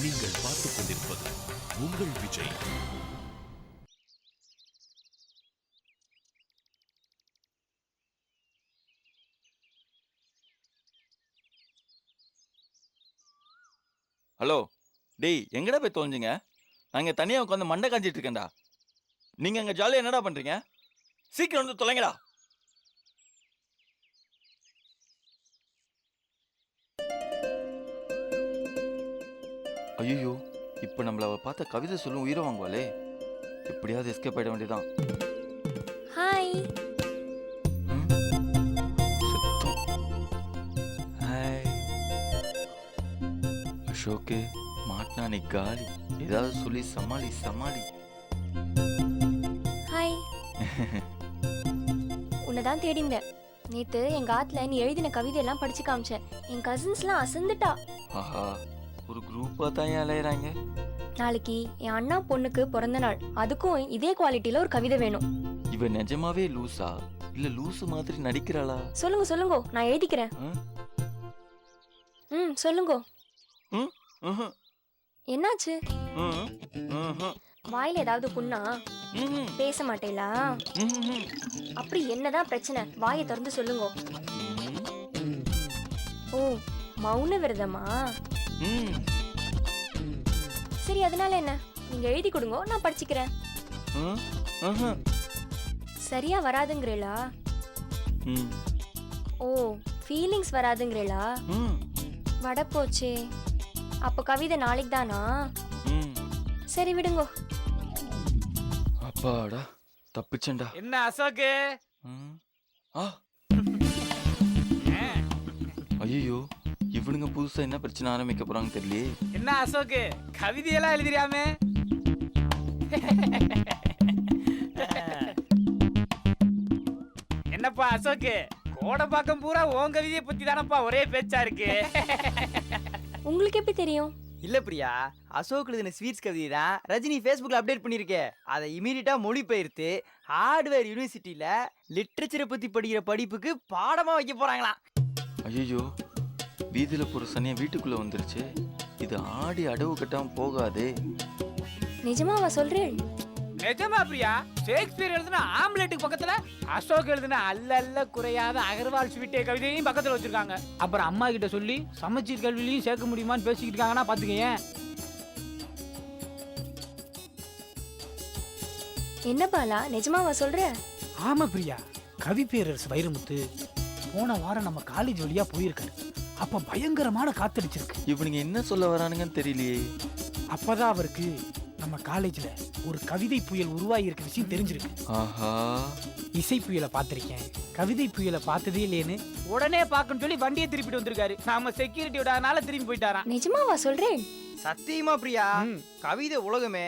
நீங்கள் பார்த்துக் கொண்டிருப்பது உங்கள் விஜய். ஹலோ டேய், எங்கடா போய் தொலைஞ்சிங்க? நான் இங்கே தனியாக உட்காந்து மண்டை காஞ்சிட்டு இருக்கேன்டா. நீங்கள் அங்கே ஜாலியாக என்னடா பண்ணுறீங்க? சீக்கிரம் வந்து தொலைங்கடா. ஐயோ, இப்போ நம்மள அவ பார்த்த கவிதை சொல்லும் உயிரை வாங்குவாளே. எப்படியாவது எஸ்கேப் ஆயிட வேண்டியதான். ஹாய். ஹாய் அசோக்கு, மாட்டினா நீ காலி. ஏதாவது சொல்லி சமாளி சமாளி. ஹாய். உன்னதான் தேடிந்தேன். நேத்து எங்க ஆத்துல நீ எழுதின கவிதை எல்லாம் படிச்சு காமிச்சேன். என் கசின்ஸ்லாம் அசந்துட்டா. ஆஹா, ஒரு குரூப்பா தான் அலையறாங்க. நாளைக்கு என் அண்ணா பொண்ணுக்கு பிறந்த நாள். அதுக்கும் இதே குவாலிட்டில ஒரு கவிதை வேணும். இவ நிஜமாவே லூசா இல்ல லூசு மாதிரி நடிக்கிறாளா? சொல்லுங்க சொல்லுங்க, நான் எழுதிக்கிறேன். சொல்லுங்க. என்னாச்சு? வாயில ஏதாவது புண்ணா? பேச மாட்டேலா? அப்படி என்னதான் பிரச்சனை? வாயை திறந்து சொல்லுங்க. ஓ, மௌன விரதமா? சரி, அதனால என்ன? நீங்க எழுதி கொடுங்க, நான் படிச்சுக்கிறேன். சரியா வராதுங்கிறீளா? ஓ, ஃபீலிங்ஸ் வராதுங்கிறீளா? வட போச்சே. அப்ப கவிதை நாளைக்கு தானா? சரி விடுங்க. அப்பாடா, தப்பிச்சேன்டா. என்ன அசோக்கு? ஐயோ, இவனுங்க புதுசா என்ன பிரச்சனை ஆரம்பிக்க போறாங்க தெரியலையே. என்ன அசோக்கு, கவிதையெல்லாம் எழுதுறியாமே? என்னப்பா அசோக்கு, கோடம்பாக்கம் பூரா உன் கவிதையை பத்தி தானப்பா ஒரே பேச்சா இருக்கு. உங்களுக்கு எப்படி தெரியும்? இல்ல பிரியா, அசோக் எழுதின ஸ்வீட்ஸ் கவிதை தான் ரஜினி ஃபேஸ்புக்ல அப்டேட் பண்ணிருக்கே. அதை இமீடியட்டா மொழிபெயர்த்து ஹார்ட்வேர் யூனிவர்சிட்டியில லிட்ரேச்சரை பத்தி படிக்கிற படிப்புக்கு பாடமா வைக்க போறாங்களாம். ஐயோ, வீதியில போற சனியா வீட்டுக்குள்ள வந்துருச்சு. இது ஆடி அடவு கட்டாம போகாதே. நிஜமாவா சொல்றேன்? நிஜமா பிரியா? ஷேக்ஸ்பியர் எழுதின ஆம்லெட்டுக்கு பக்கத்துல அசோக் எழுதின அல்ல அல்ல குறையாத அகர்வால் ஸ்வீட்டே கவிதையும் பக்கத்துல வச்சிருக்காங்க. அப்புறம் அம்மா கிட்ட சொல்லி சமச்சீர் கல்வியிலையும் சேர்க்க முடியுமான்னு பேசிக்கிட்டு இருக்காங்கன்னா பாத்துக்கங்க. என்ன பாலா, நிஜமாவா சொல்ற? ஆமா பிரியா, கவி பேரரசு வைரமுத்து போன வாரம் நம்ம காலேஜ் வழியா போயிருக்காரு. அப்ப பயங்கரமான காத்தடிச்சிருக்கு. இவனுங்க என்ன சொல்ல வரானுங்கன்னு தெரியலையே. அப்பதான் அவருக்கு நம்ம காலேஜ்ல ஒரு கவிதை புயல் உருவாகி இருக்க விஷயம் தெரிஞ்சிருக்கு. ஆஹா, இசை புயலை பார்த்திருக்கேன், கவிதை புயலை பார்த்ததே இல்லைன்னு உடனே பார்க்கணும்னு சொல்லி வண்டியை திருப்பிட்டு வந்திருக்காரு. நாம செக்யூரிட்டி விடாதனால திரும்பி போயிட்டாராம். நிஜமாவா சொல்றேன்? சத்தியமா பிரியா, கவிதை உலகமே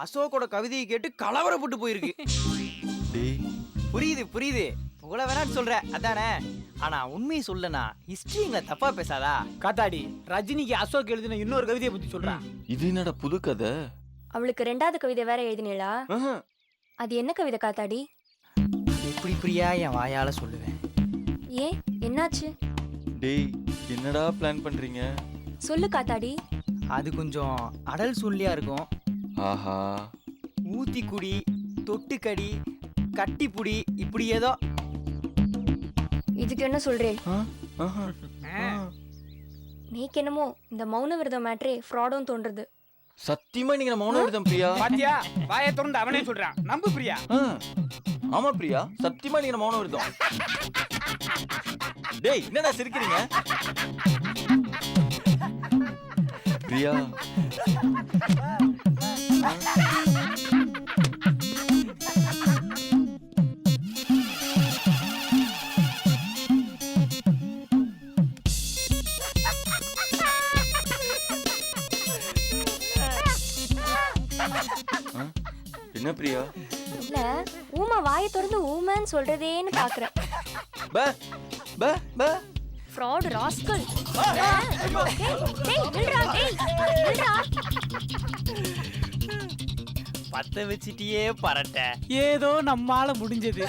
அசோக்கோட கவிதையை கேட்டு கலவரப்பட்டு போயிருக்கு. புரியுது புரியுது, புகழ வேணான்னு சொல்ற அதானே. ஆனா உண்மையை சொல்லனா ஹிஸ்டரிங்களை தப்பா பேசாதா? காத்தாடி, ரஜினிக்கு அசோக் எழுதின இன்னொரு கவிதையை பத்தி சொல்றான். இது என்னடா புது கதை? அவளுக்கு ரெண்டாவது கவிதை வேற எழுதினீளா? அது என்ன கவிதை காத்தாடி? எப்படி பிரியா என் வாயால சொல்லுவேன்? ஏன், என்னாச்சு? டேய், என்னடா பிளான் பண்றீங்க? சொல்லு காத்தாடி. அது கொஞ்சம் அடல் சொல்லியா இருக்கும். ஆஹா, ஊத்திக்குடி, தொட்டுக்கடி, கட்டிப்புடி, இப்படி ஏதோ. இதுக்கு என்ன சொல்றேன்? நீக்கு என்னமோ இந்த மௌன விரதம் மேட்ரே ஃப்ராடும் தோன்றது. சத்தியமா நீங்க மௌன விரதம் பிரியா? பாத்தியா, வாயை திறந்து அவனே சொல்றான். நம்பு பிரியா. ஆமா பிரியா, சத்தியமா நீங்க மௌன விரதம். டேய், என்னடா சிரிக்கிறீங்க? பிரியா, என்ன பிரியா? இல்ல, ஊமா வாயை திறந்து ஊமன்னு சொல்றதேன்னு பாக்குறேன். பே பே பே ஃப்ராட் ராஸ்கல். டேய் நில்றா, டேய் நில்றா. பத்த வச்சிட்டியே பரட்ட. ஏதோ நம்மால முடிஞ்சது.